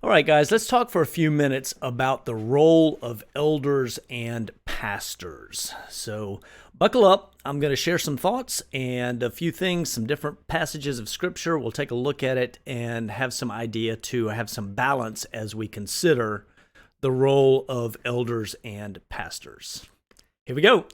All right, guys, let's talk for a few minutes about the role of elders and pastors. So, buckle up. I'm going to share some thoughts and a few things, some different passages of Scripture. We'll take a look at it and have some idea to have some balance as we consider the role of elders and pastors. Here we go.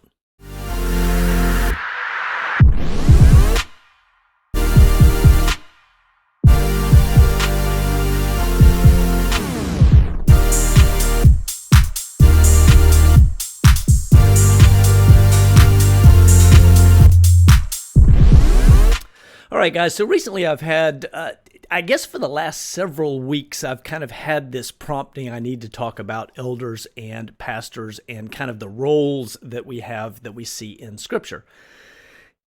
All right, guys, so recently I've had, I guess for the last several weeks, I've kind of had this prompting I need to talk about elders and pastors and kind of the roles that we have that we see in Scripture.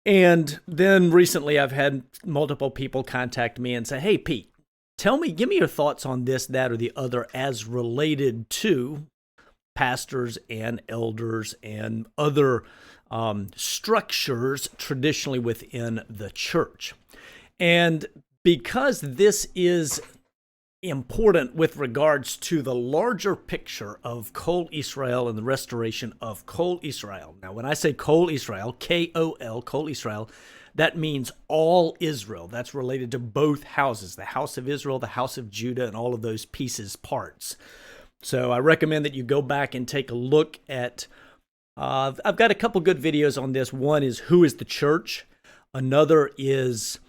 And then recently I've had multiple people contact me and say, hey, Pete, give me your thoughts on this, that, or the other as related to pastors and elders and other structures traditionally within the church. And because this is important with regards to the larger picture of Kol Israel and the restoration of Kol Israel. Now, when I say Kol Israel, K-O-L, Kol Israel, that means all Israel. That's related to both houses, the house of Israel, the house of Judah, and all of those pieces, parts. So I recommend that you go back and take a look at I've got a couple good videos on this. One is Who is the Church? Another is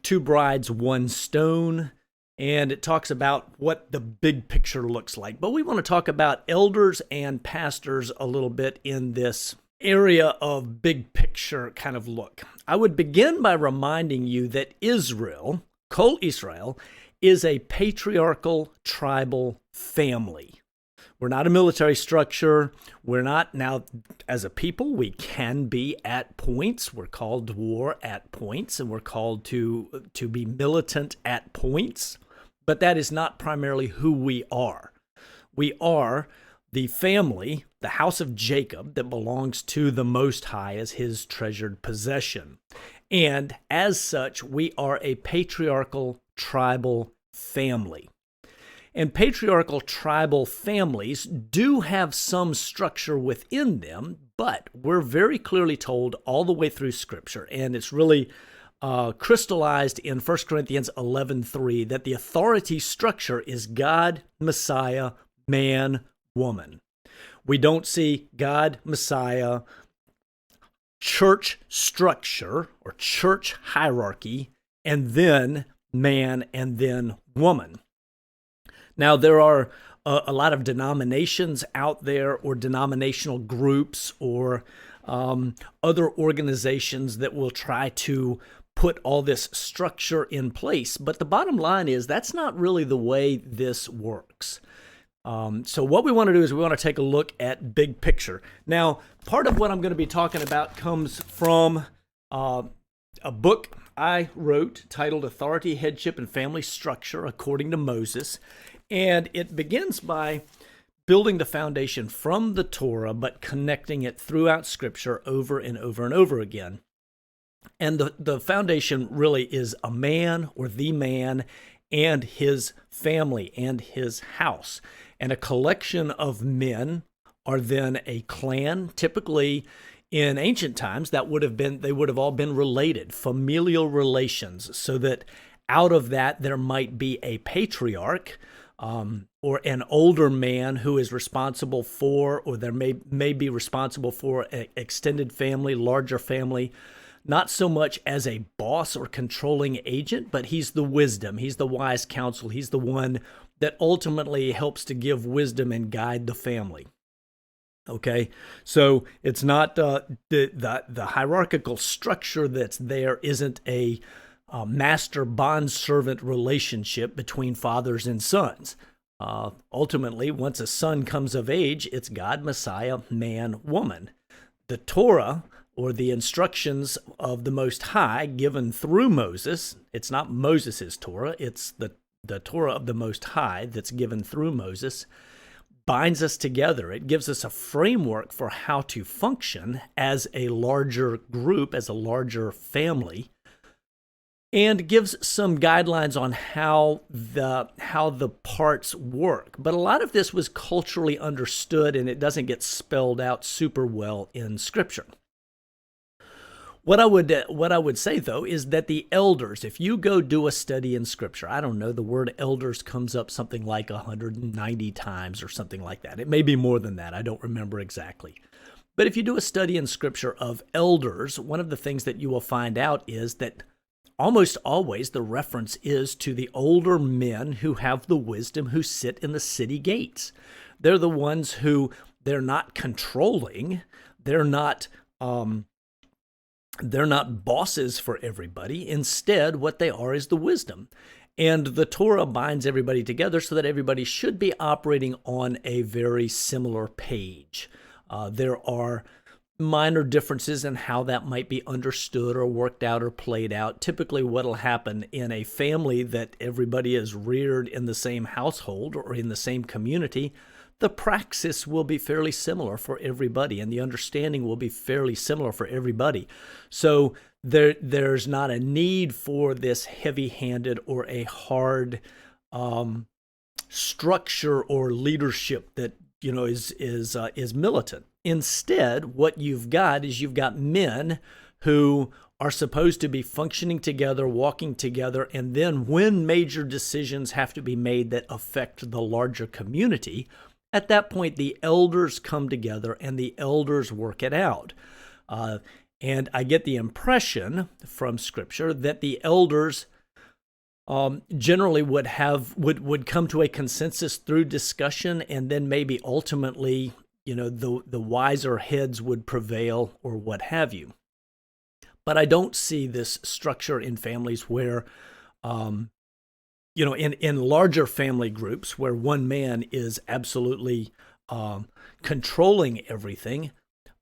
Two Brides, One Stone. And it talks about what the big picture looks like. But we want to talk about elders and pastors a little bit in this area of big picture kind of look. I would begin by reminding you that Israel, Kol Israel, is a patriarchal tribal family. We're not a military structure. We're not, now, as a people, we can be at points. We're called to war at points, and we're called to be militant at points. But that is not primarily who we are. We are the family, the house of Jacob, that belongs to the Most High as his treasured possession. And as such, we are a patriarchal tribal family. And patriarchal tribal families do have some structure within them, but we're very clearly told all the way through Scripture, and it's really crystallized in 1 Corinthians 11:3, that the authority structure is God, Messiah, man, woman. We don't see God, Messiah, church structure or church hierarchy, and then man, and then woman. Now, there are a lot of denominations out there, or denominational groups, or other organizations that will try to put all this structure in place. But the bottom line is that's not really the way this works. So what we want to do is we want to take a look at big picture. Now, part of what I'm going to be talking about comes from a book I wrote titled Authority, Headship, and Family Structure According to Moses. And it begins by building the foundation from the Torah, but connecting it throughout Scripture over and over and over again. And the foundation really is a man, or the man, and his family and his house. And a collection of men are then a clan. Typically, in ancient times, they would have all been related, familial relations, so that out of that there might be a patriarch, or an older man who is responsible for, or there may be responsible for an extended family, larger family, not so much as a boss or controlling agent, but he's the wisdom, he's the wise counsel, he's the one that ultimately helps to give wisdom and guide the family. Okay, so it's not the hierarchical structure that's there isn't a master bond-servant relationship between fathers and sons. Ultimately, once a son comes of age, it's God, Messiah, man, woman. The Torah, or the instructions of the Most High given through Moses, it's not Moses' Torah, it's the Torah of the Most High that's given through Moses, binds us together. It gives us a framework for how to function as a larger group, as a larger family, and gives some guidelines on how the parts work. But a lot of this was culturally understood, and it doesn't get spelled out super well in Scripture. What I would say, though, is that the elders, if you go do a study in Scripture, I don't know, the word elders comes up something like 190 times or something like that. It may be more than that. I don't remember exactly. But if you do a study in Scripture of elders, one of the things that you will find out is that almost always the reference is to the older men who have the wisdom, who sit in the city gates. They're the ones who, they're not controlling, they're not bosses for everybody. Instead, what they are is the wisdom. And the Torah binds everybody together so that everybody should be operating on a very similar page. There are minor differences in how that might be understood or worked out or played out. Typically, what will happen in a family that everybody is reared in the same household or in the same community, the praxis will be fairly similar for everybody, and the understanding will be fairly similar for everybody. So there's not a need for this heavy-handed or a hard structure or leadership that is militant. Instead, what you've got men who are supposed to be functioning together, walking together, and then when major decisions have to be made that affect the larger community, at that point, the elders come together and the elders work it out. And I get the impression from Scripture that the elders generally would come to a consensus through discussion, and then maybe ultimately, the wiser heads would prevail or what have you. But I don't see this structure in families where, in larger family groups where one man is absolutely controlling everything.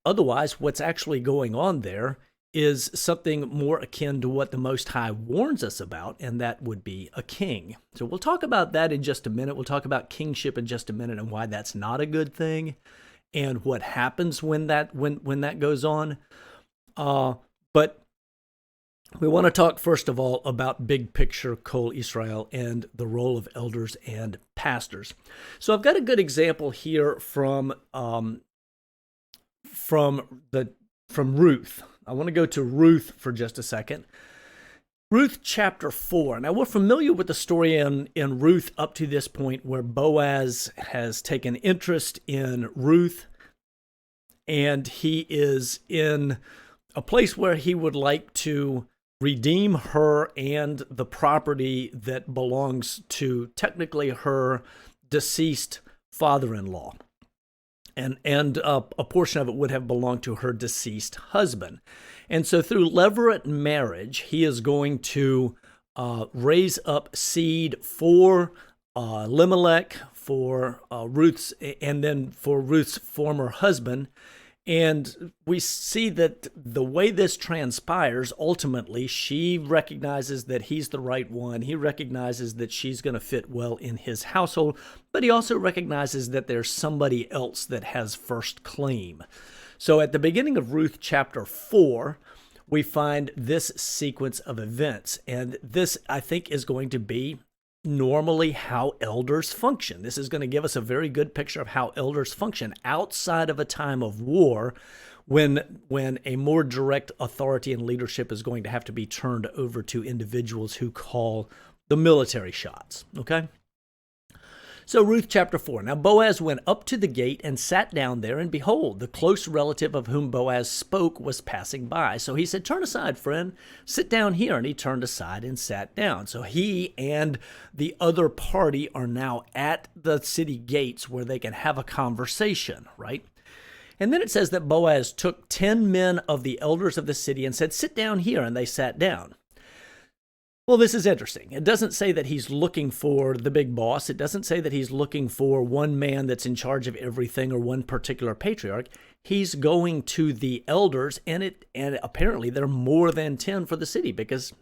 Otherwise, what's actually going on there is something more akin to what the Most High warns us about, and that would be a king. So we'll talk about that in just a minute. We'll talk about kingship in just a minute and why that's not a good thing and what happens when that goes on. But we want to talk, first of all, about big picture Kol Israel and the role of elders and pastors. So I've got a good example here from Ruth. I want to go to Ruth for just a second. Ruth chapter 4. Now, we're familiar with the story in Ruth up to this point where Boaz has taken interest in Ruth, and he is in a place where he would like to redeem her and the property that belongs to technically her deceased father-in-law. And a portion of it would have belonged to her deceased husband. And so through levirate marriage, he is going to raise up seed for Elimelech, for Ruth's, and then for Ruth's former husband. And we see that the way this transpires, ultimately, she recognizes that he's the right one. He recognizes that she's going to fit well in his household, but he also recognizes that there's somebody else that has first claim. So at the beginning of Ruth chapter 4, we find this sequence of events. And this, I think, is going to be normally how elders function. This is going to give us a very good picture of how elders function outside of a time of war when a more direct authority and leadership is going to have to be turned over to individuals who call the military shots. Okay? So Ruth chapter 4. Now Boaz went up to the gate and sat down there, and behold, the close relative of whom Boaz spoke was passing by. So he said, "Turn aside, friend, sit down here." And he turned aside and sat down. So he and the other party are now at the city gates where they can have a conversation, right? And then it says that Boaz took 10 men of the elders of the city and said, "Sit down here," and they sat down. Well, this is interesting. It doesn't say that he's looking for the big boss. It doesn't say that he's looking for one man that's in charge of everything or one particular patriarch. He's going to the elders, and apparently there are more than 10 for the city, because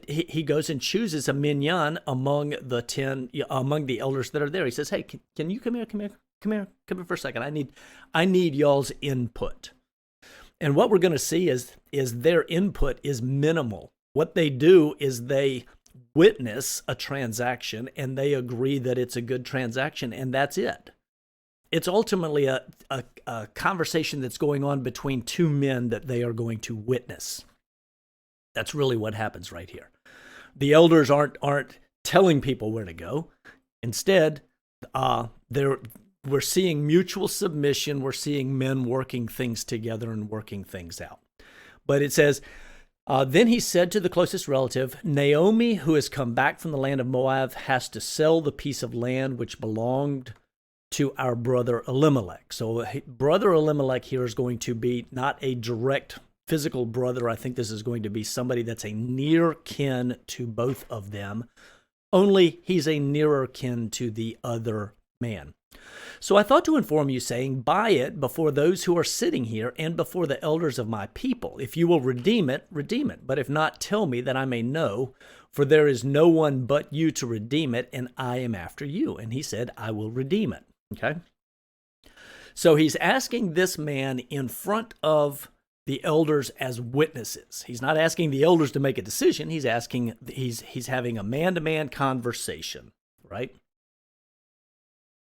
he goes and chooses a minyan among the elders that are there. He says, "Hey, can you come here for a second? I need y'all's input." And what we're going to see is their input is minimal. What they do is they witness a transaction and they agree that it's a good transaction, and that's it. It's ultimately a conversation that's going on between two men that they are going to witness. That's really what happens right here. The elders aren't telling people where to go. Instead, we're seeing mutual submission. We're seeing men working things together and working things out. But it says, then he said to the closest relative, Naomi, who has come back from the land of Moab, has to sell the piece of land which belonged to our brother Elimelech. So brother Elimelech here is going to be not a direct physical brother. I think this is going to be somebody that's a near kin to both of them, only he's a nearer kin to the other man. So I thought to inform you, saying, buy it before those who are sitting here and before the elders of my people. If you will redeem it, redeem it. But if not, tell me that I may know, for there is no one but you to redeem it, and I am after you. And he said, I will redeem it. Okay? So he's asking this man in front of the elders as witnesses. He's not asking the elders to make a decision. He's having a man-to-man conversation, right?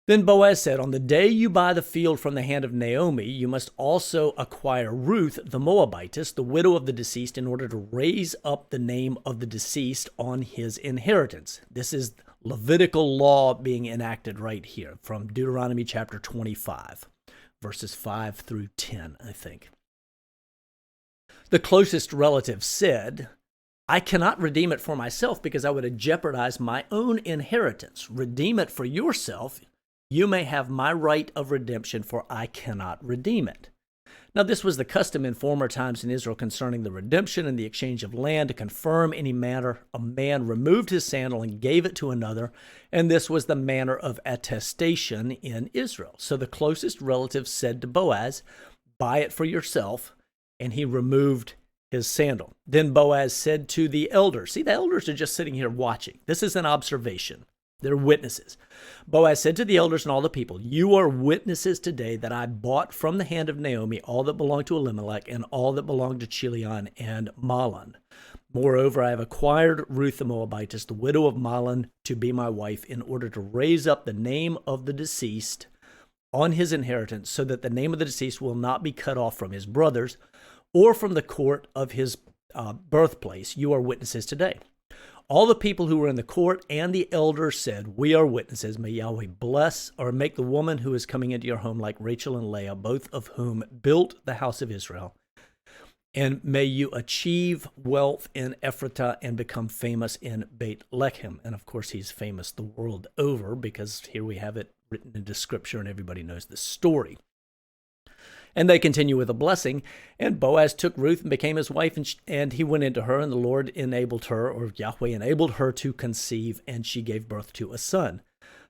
Then Boaz said, on the day you buy the field from the hand of Naomi, you must also acquire Ruth, the Moabitess, the widow of the deceased, in order to raise up the name of the deceased on his inheritance. This is Levitical law being enacted right here from Deuteronomy chapter 25, verses 5 through 10, I think. The closest relative said, I cannot redeem it for myself because I would have jeopardized my own inheritance. Redeem it for yourself. You may have my right of redemption, for I cannot redeem it. Now, this was the custom in former times in Israel concerning the redemption and the exchange of land. To confirm any matter, a man removed his sandal and gave it to another, and this was the manner of attestation in Israel. So the closest relative said to Boaz, buy it for yourself, and he removed his sandal. Then Boaz said to the elders, see, the elders are just sitting here watching. This is an observation. They're witnesses. Boaz said to the elders and all the people, you are witnesses today that I bought from the hand of Naomi all that belonged to Elimelech and all that belonged to Chilion and Mahlon. Moreover, I have acquired Ruth the Moabitess, the widow of Mahlon, to be my wife in order to raise up the name of the deceased on his inheritance so that the name of the deceased will not be cut off from his brothers or from the court of his birthplace. You are witnesses today. All the people who were in the court and the elders said, we are witnesses. May Yahweh bless or make the woman who is coming into your home like Rachel and Leah, both of whom built the house of Israel. And may you achieve wealth in Ephratah and become famous in Beit Lechem. And of course, he's famous the world over because here we have it written into scripture and everybody knows the story. And they continue with a blessing. And Boaz took Ruth and became his wife, and he went into her, and the Lord enabled her, or Yahweh enabled her to conceive, and she gave birth to a son.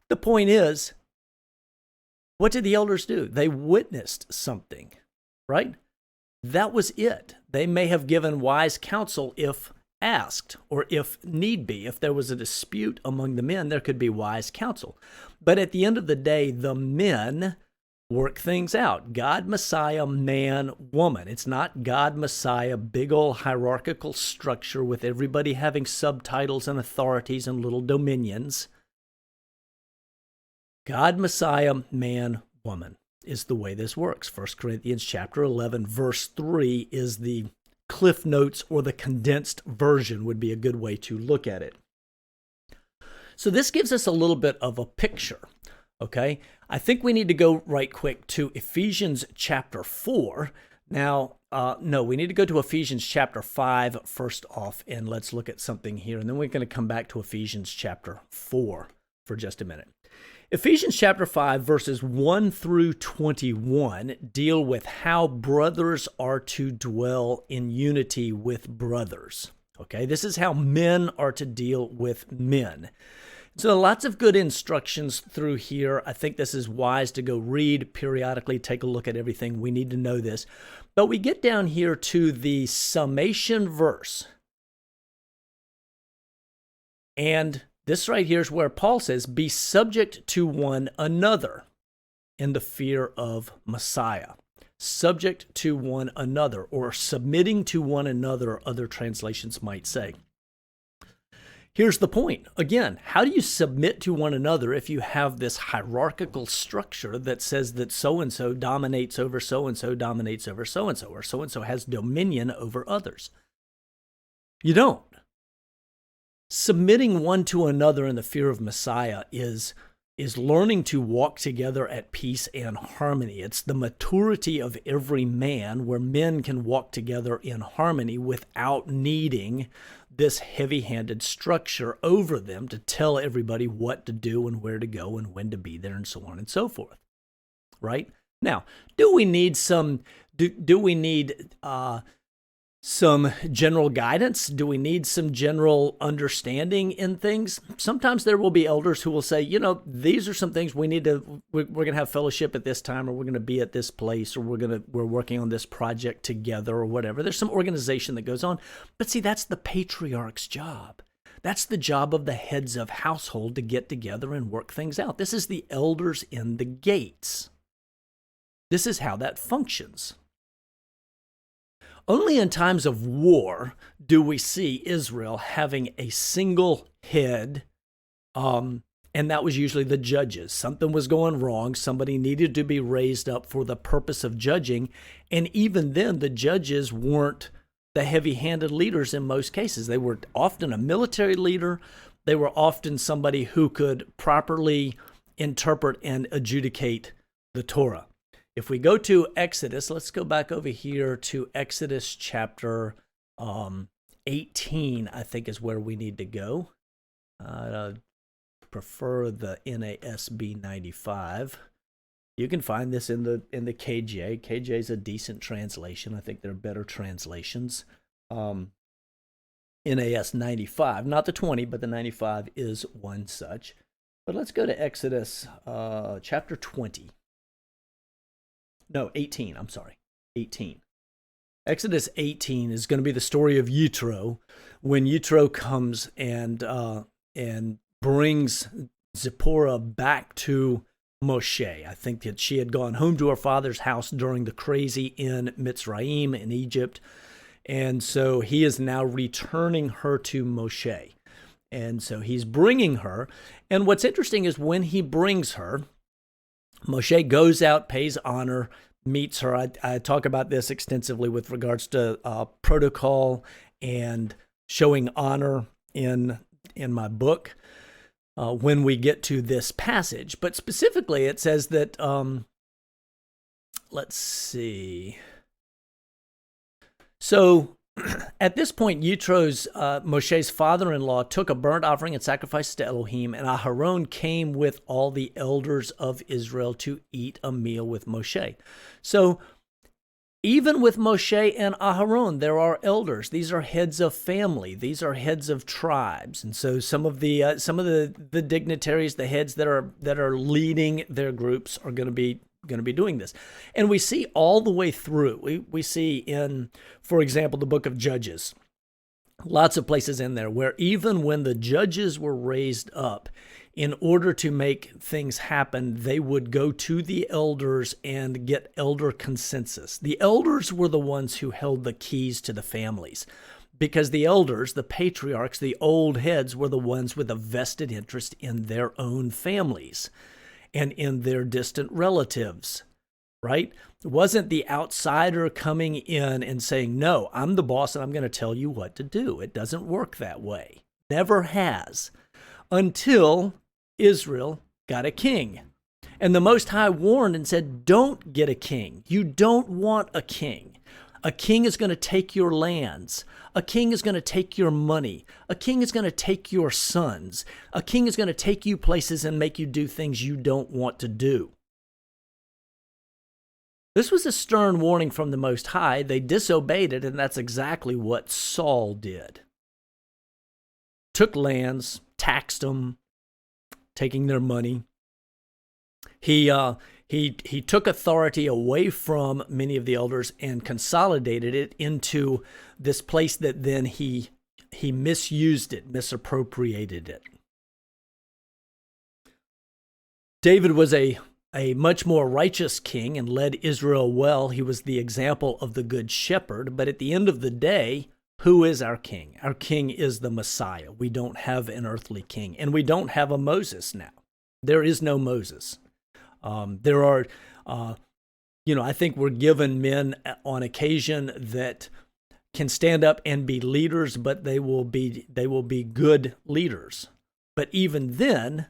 The point is, what did the elders do? They witnessed something, right? That was it. They may have given wise counsel if asked, or if need be. If there was a dispute among the men, there could be wise counsel. But at the end of the day, the men work things out. God, Messiah, man, woman. It's not God, Messiah, big old hierarchical structure with everybody having subtitles and authorities and little dominions. God, Messiah, man, woman is the way this works. 1 Corinthians chapter 11, verse 3 is the Cliff Notes, or the condensed version would be a good way to look at it. So this gives us a little bit of a picture. Okay, I think we need to go right quick to Ephesians chapter 4. Now, no, we need to go to Ephesians chapter 5 first off, and let's look at something here. And then we're going to come back to Ephesians chapter 4 for just a minute. Ephesians chapter 5, verses 1 through 21 deal with how brothers are to dwell in unity with brothers. Okay, this is how men are to deal with men. So lots of good instructions through here. I think this is wise to go read periodically, take a look at everything. We need to know this. But we get down here to the summation verse. And this right here is where Paul says, be subject to one another in the fear of Messiah. subject to one another, or submitting to one another, other translations might say. Here's the point. Again, how do you submit to one another if you have this hierarchical structure that says that so-and-so dominates over so-and-so dominates over so-and-so, or so-and-so has dominion over others? You don't. Submitting one to another in the fear of Messiah is learning to walk together at peace and harmony. It's the maturity of every man, where men can walk together in harmony without needing this heavy-handed structure over them to tell everybody what to do and where to go and when to be there and so on and so forth. Right? Now, do we need some general guidance? Do we need some general understanding in things? Sometimes there will be elders who will say, these are some things we're going to have fellowship at this time, or we're going to be at this place, or we're working on this project together, or whatever. There's some organization that goes on. But see, that's the patriarch's job. That's the job of the heads of household, to get together and work things out. This is the elders in the gates. This is how that functions. Only in times of war do we see Israel having a single head, and that was usually the judges. Something was going wrong. Somebody needed to be raised up for the purpose of judging, and even then, the judges weren't the heavy-handed leaders in most cases. They were often a military leader. They were often somebody who could properly interpret and adjudicate the Torah. If we go to Exodus, let's go back over here to Exodus chapter 18, I think is where we need to go. I prefer the NASB 95. You can find this in the KJ. KJ is a decent translation. I think there are better translations. NAS 95, not the 20, but the 95 is one such. But let's go to Exodus chapter 20. No, 18, I'm sorry, 18. Exodus 18 is going to be the story of Yitro, when Yitro comes and brings Zipporah back to Moshe. I think that she had gone home to her father's house during the crazy in Mitzrayim in Egypt, and so he is now returning her to Moshe. And so he's bringing her, and what's interesting is when he brings her, Moshe goes out, pays honor, meets her. I talk about this extensively with regards to protocol and showing honor in my book when we get to this passage. But specifically, it says that, let's see. So at this point, Yitro's, Moshe's father-in-law, took a burnt offering and sacrifices to Elohim, and Aharon came with all the elders of Israel to eat a meal with Moshe. So even with Moshe and Aharon, there are elders. These are heads of family. These are heads of tribes. And so some of the dignitaries, the heads that are leading their groups, are going to be doing this. And we see all the way through. We see in, for example, the book of Judges, lots of places in there where even when the judges were raised up, in order to make things happen, they would go to the elders and get elder consensus. The elders were the ones who held the keys to the families, because the elders, the patriarchs, the old heads, were the ones with a vested interest in their own families and in their distant relatives, right? It wasn't the outsider coming in and saying, no, I'm the boss and I'm going to tell you what to do. It doesn't work that way. Never has. Until Israel got a king. And the Most High warned and said, don't get a king. You don't want a king. A king is going to take your lands. A king is going to take your money. A king is going to take your sons. A king is going to take you places and make you do things you don't want to do. This was a stern warning from the Most High. They disobeyed it, and that's exactly what Saul did. Took lands, taxed them, taking their money. He took authority away from many of the elders and consolidated it into this place that then he misused it, misappropriated it. David was a a much more righteous king and led Israel well. He was the example of the good shepherd. But at the end of the day, who is our king? Our king is the Messiah. We don't have an earthly king, and we don't have a Moses now. There is no Moses. There are, I think we're given men on occasion that can stand up and be leaders, but they will be good leaders. But even then,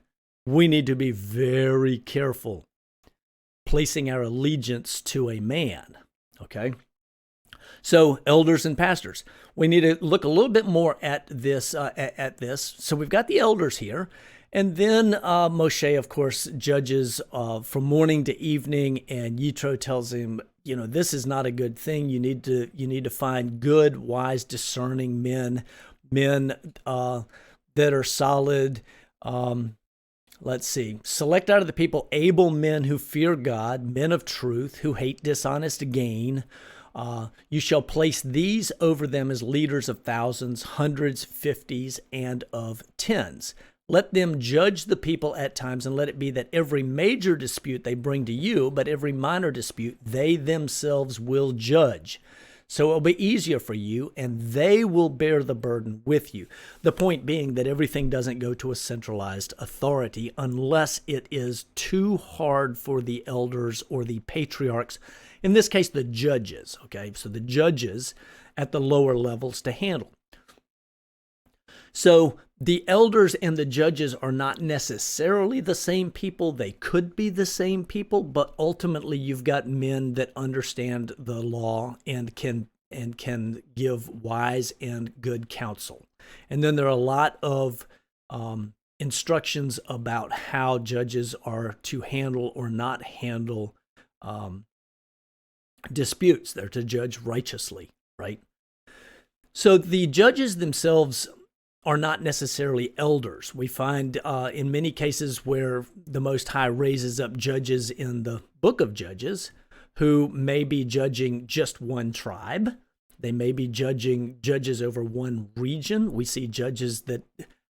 we need to be very careful placing our allegiance to a man, okay? So elders and pastors, we need to look a little bit more at this. So we've got the elders here, and then Moshe, of course, judges from morning to evening, and Yitro tells him, this is not a good thing. You need to find good, wise, discerning men that are solid. Let's see. Select out of the people able men who fear God, men of truth, who hate dishonest gain. You shall place these over them as leaders of thousands, hundreds, fifties, and of tens. Let them judge the people at times, and let it be that every major dispute they bring to you, but every minor dispute they themselves will judge. So it'll be easier for you, and they will bear the burden with you. The point being that everything doesn't go to a centralized authority unless it is too hard for the elders or the patriarchs, in this case, the judges, okay? So the judges at the lower levels to handle. So the elders and the judges are not necessarily the same people. They could be the same people, but ultimately you've got men that understand the law and can give wise and good counsel. And then there are a lot of instructions about how judges are to handle or not handle disputes. They're to judge righteously, right? So the judges themselves are not necessarily elders. We find in many cases where the Most High raises up judges in the book of Judges who may be judging just one tribe. They may be judging judges over one region. We see judges that,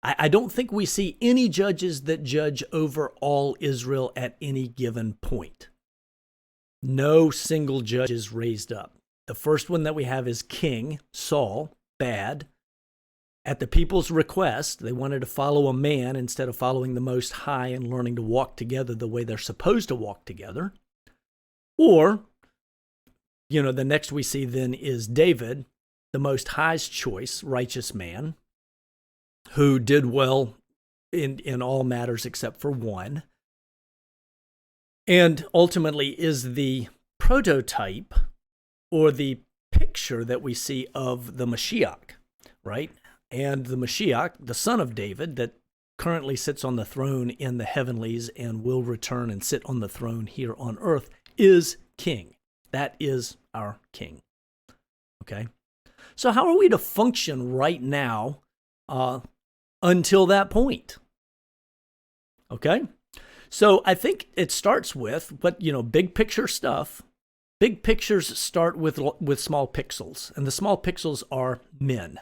I don't think we see any judges that judge over all Israel at any given point. No single judge is raised up. The first one that we have is King Saul, bad. At the people's request, they wanted to follow a man instead of following the Most High and learning to walk together the way they're supposed to walk together. Or, the next we see then is David, the Most High's choice, righteous man, who did well in all matters except for one, and ultimately is the prototype or the picture that we see of the Mashiach, right? And the Mashiach, the son of David, that currently sits on the throne in the heavenlies and will return and sit on the throne here on earth, is king. That is our king. Okay? So how are we to function right now until that point? Okay? So I think it starts with, big picture stuff. Big pictures start with small pixels, and the small pixels are men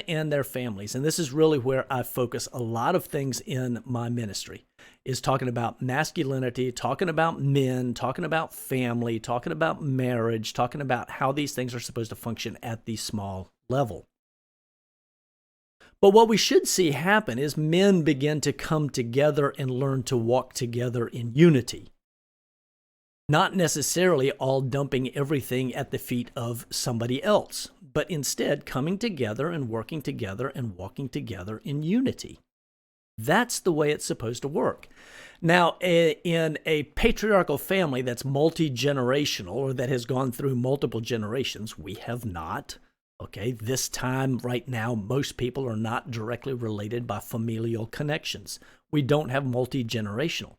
and their families. And this is really where I focus a lot of things in my ministry, is talking about masculinity, talking about men, talking about family, talking about marriage, talking about how these things are supposed to function at the small level. But what we should see happen is men begin to come together and learn to walk together in unity. Not necessarily all dumping everything at the feet of somebody else, but instead coming together and working together and walking together in unity. That's the way it's supposed to work. Now, in a patriarchal family that's multi-generational or that has gone through multiple generations, we have not. Okay, this time right now, most people are not directly related by familial connections. We don't have multi-generational.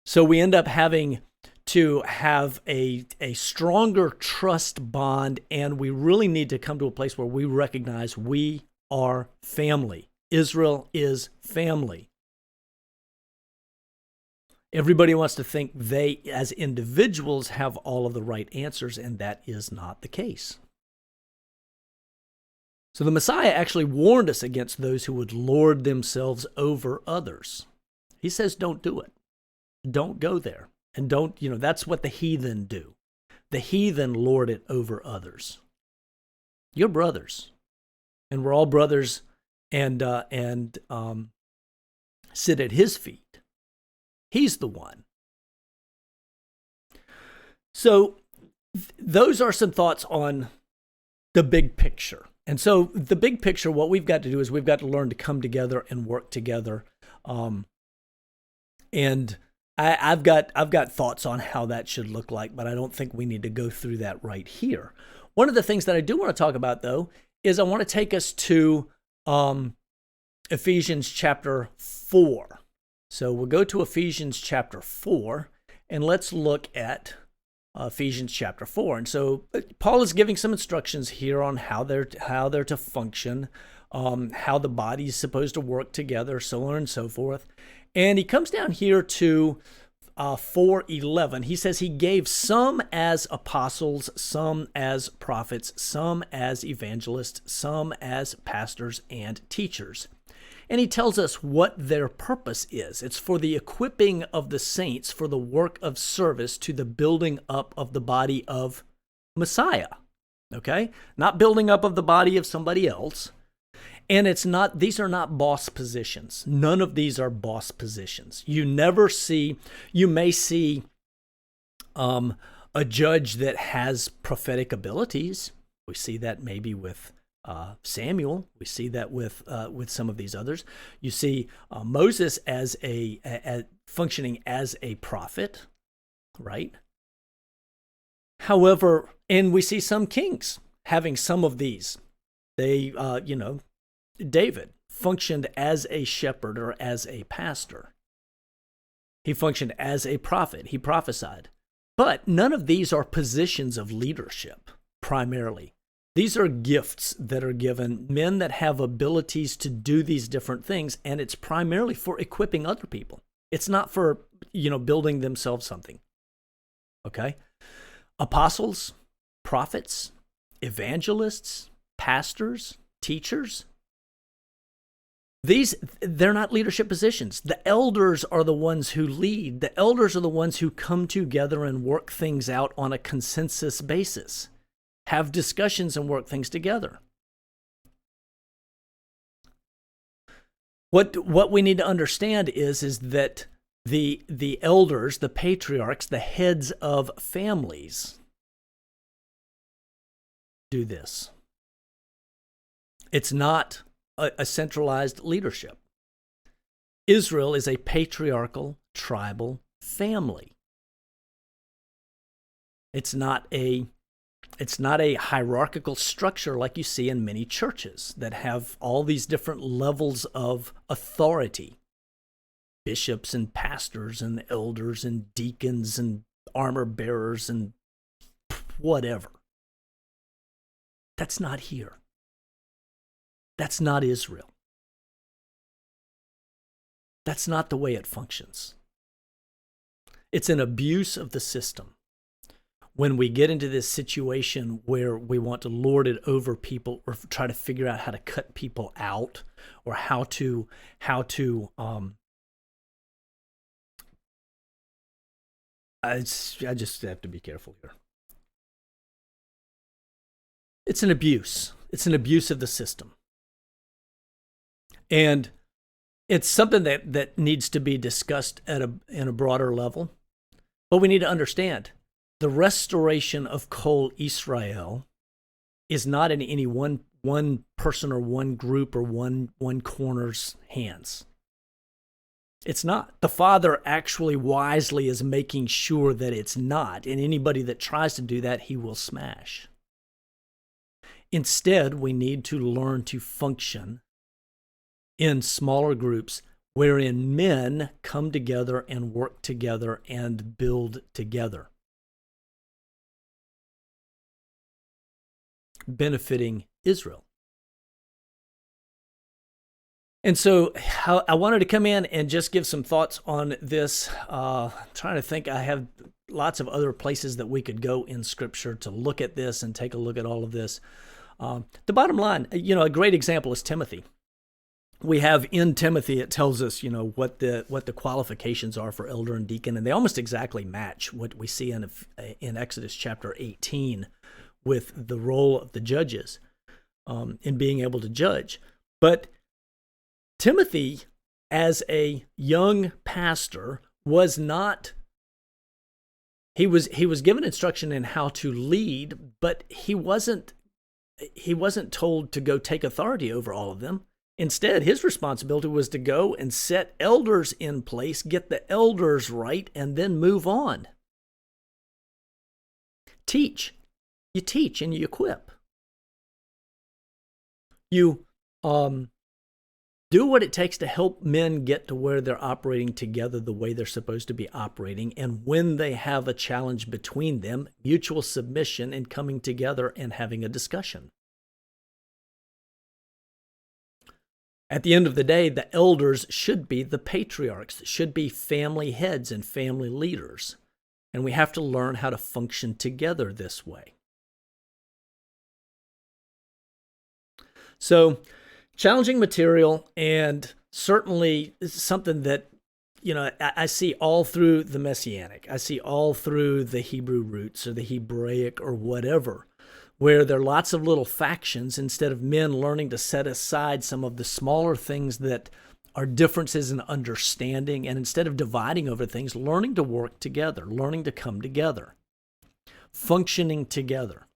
So we end up having to have a stronger trust bond, and we really need to come to a place where we recognize we are family. Israel is family. Everybody wants to think they, as individuals, have all of the right answers, and that is not the case. So the Messiah actually warned us against those who would lord themselves over others. He says, don't do it. Don't go there. And don't, that's what the heathen do. The heathen lord it over others. You're brothers. And we're all brothers and sit at his feet. He's the one. So those are some thoughts on the big picture. And so the big picture, what we've got to do is we've got to learn to come together and work together. And I've got thoughts on how that should look like, but I don't think we need to go through that right here. One of the things that I do want to talk about, though, is I want to take us to Ephesians chapter 4. So we'll go to Ephesians chapter 4, and let's look at Ephesians chapter 4. And so Paul is giving some instructions here on how they're to function, how the body is supposed to work together, so on and so forth. And he comes down here to 4:11. He says he gave some as apostles, some as prophets, some as evangelists, some as pastors and teachers. And he tells us what their purpose is. It's for the equipping of the saints for the work of service to the building up of the body of Messiah. Okay? Not building up of the body of somebody else. And these are not boss positions. None of these are boss positions. You may see a judge that has prophetic abilities. We see that maybe with Samuel. We see that with some of these others. You see Moses as functioning as a prophet, right? However, and we see some kings having some of these. They, David functioned as a shepherd or as a pastor. He functioned as a prophet. He prophesied. But none of these are positions of leadership, primarily. These are gifts that are given, men that have abilities to do these different things, and it's primarily for equipping other people. It's not for, building themselves something. Okay? Apostles, prophets, evangelists, pastors, teachers, they're not leadership positions. The elders are the ones who lead. The elders are the ones who come together and work things out on a consensus basis, have discussions and work things together. What we need to understand is that the elders, the patriarchs, the heads of families do this. It's not a centralized leadership. Israel is a patriarchal, tribal family. It's not a hierarchical structure like you see in many churches that have all these different levels of authority. Bishops and pastors and elders and deacons and armor bearers and whatever. That's not here. That's not Israel. That's not the way it functions. It's an abuse of the system. When we get into this situation where we want to lord it over people or try to figure out how to cut people out or how to I just have to be careful here. It's an abuse. It's an abuse of the system. And it's something that needs to be discussed in a broader level. But we need to understand the restoration of Kol Israel is not in any one person or one group or one corner's hands. It's not. The Father actually wisely is making sure that it's not. And anybody that tries to do that, he will smash. Instead, we need to learn to function in smaller groups wherein men come together and work together and build together, benefiting Israel. And so I wanted to come in and just give some thoughts on this. Trying to think, I have lots of other places that we could go in Scripture to look at this and take a look at all of this. The bottom line, a great example is Timothy. we have in Timothy, it tells us, what the qualifications are for elder and deacon, and they almost exactly match what we see in Exodus chapter 18 with the role of the judges in being able to judge. But Timothy, as a young pastor, was not. He was given instruction in how to lead, but he wasn't told to go take authority over all of them. Instead, his responsibility was to go and set elders in place, get the elders right, and then move on. Teach. You teach and you equip. You do what it takes to help men get to where they're operating together the way they're supposed to be operating. And when they have a challenge between them, mutual submission and coming together and having a discussion. At the end of the day, the elders should be the patriarchs, should be family heads and family leaders. And we have to learn how to function together this way. So, challenging material, and certainly something that, I see all through the Messianic. I see all through the Hebrew roots or the Hebraic or whatever, where there are lots of little factions instead of men learning to set aside some of the smaller things that are differences in understanding, and instead of dividing over things, learning to work together, learning to come together, functioning together.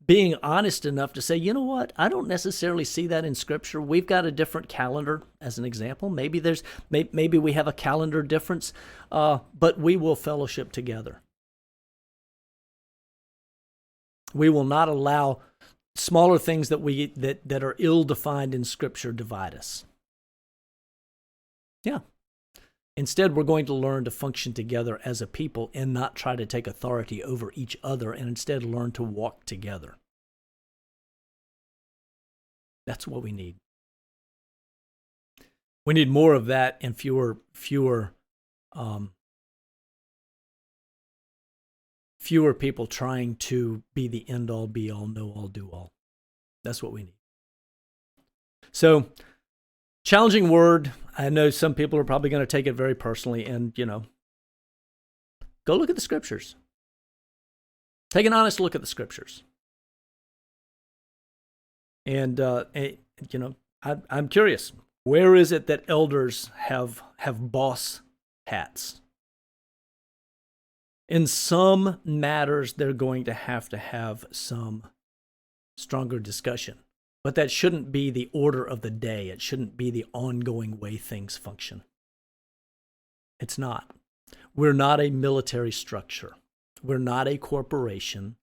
Being honest enough to say, you know what, I don't necessarily see that in Scripture. We've got a different calendar, as an example. Maybe we have a calendar difference, but we will fellowship together. We will not allow smaller things that are ill-defined in Scripture divide us. Yeah. Instead, we're going to learn to function together as a people and not try to take authority over each other, and instead learn to walk together. That's what we need. We need more of that and fewer people trying to be the end-all, be-all, know-all, do-all. That's what we need. So, challenging word. I know some people are probably going to take it very personally, and, go look at the Scriptures. Take an honest look at the Scriptures. And, I'm curious, where is it that elders have boss hats? In some matters, they're going to have some stronger discussion. But that shouldn't be the order of the day. It shouldn't be the ongoing way things function. It's not. We're not a military structure. We're not a corporation.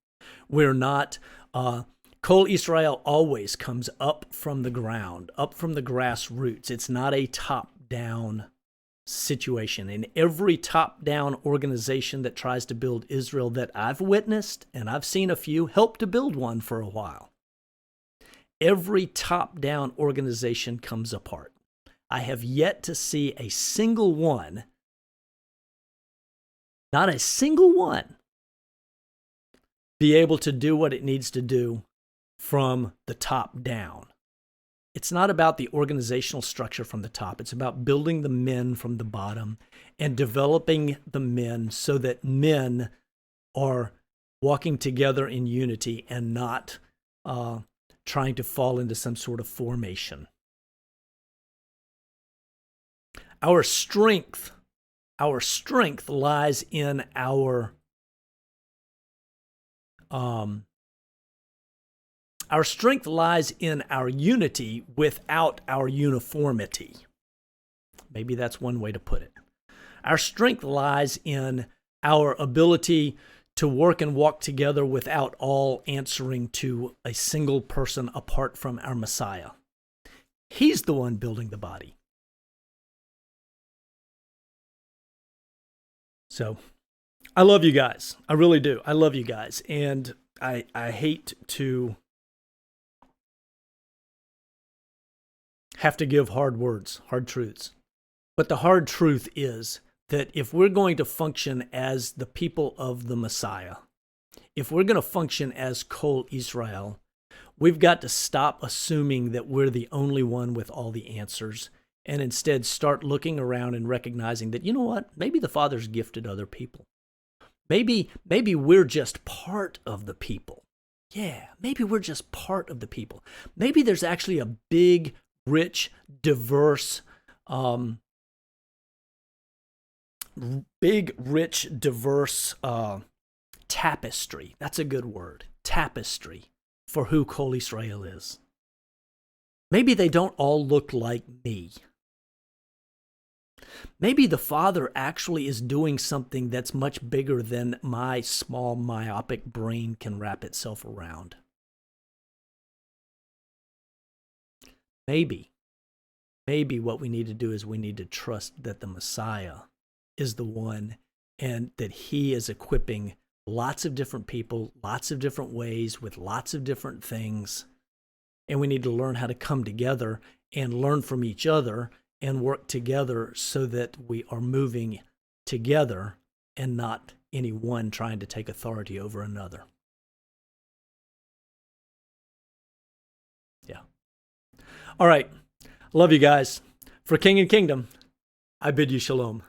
We're not... Kol Israel always comes up from the ground, up from the grassroots. It's not a top-down situation. In every top-down organization that tries to build Israel that I've witnessed, and I've seen a few help to build one for a while, every top-down organization comes apart. I have yet to see a single one, not a single one, be able to do what it needs to do from the top down. It's not about the organizational structure from the top. It's about building the men from the bottom and developing the men so that men are walking together in unity and not trying to fall into some sort of formation. Our strength lies in our strength lies in our unity without our uniformity. Maybe that's one way to put it. Our strength lies in our ability to work and walk together without all answering to a single person apart from our Messiah. He's the one building the body. So, I love you guys. I really do. I love you guys. And I hate to have to give hard words, hard truths. But the hard truth is that if we're going to function as the people of the Messiah, if we're going to function as Kol Israel, We've got to stop assuming that we're the only one with all the answers and instead start looking around and recognizing that, you know what, maybe the Father's gifted other people. Maybe we're just part of the people. Yeah, maybe we're just part of the people. Maybe there's actually a big, rich, diverse, tapestry. That's a good word. Tapestry for who Kol Israel is. Maybe they don't all look like me. Maybe the Father actually is doing something that's much bigger than my small myopic brain can wrap itself around. Maybe what we need to do is we need to trust that the Messiah is the one and that he is equipping lots of different people, lots of different ways, with lots of different things. And we need to learn how to come together and learn from each other and work together so that we are moving together and not any one trying to take authority over another. Yeah. All right. Love you guys. For King and Kingdom, I bid you shalom.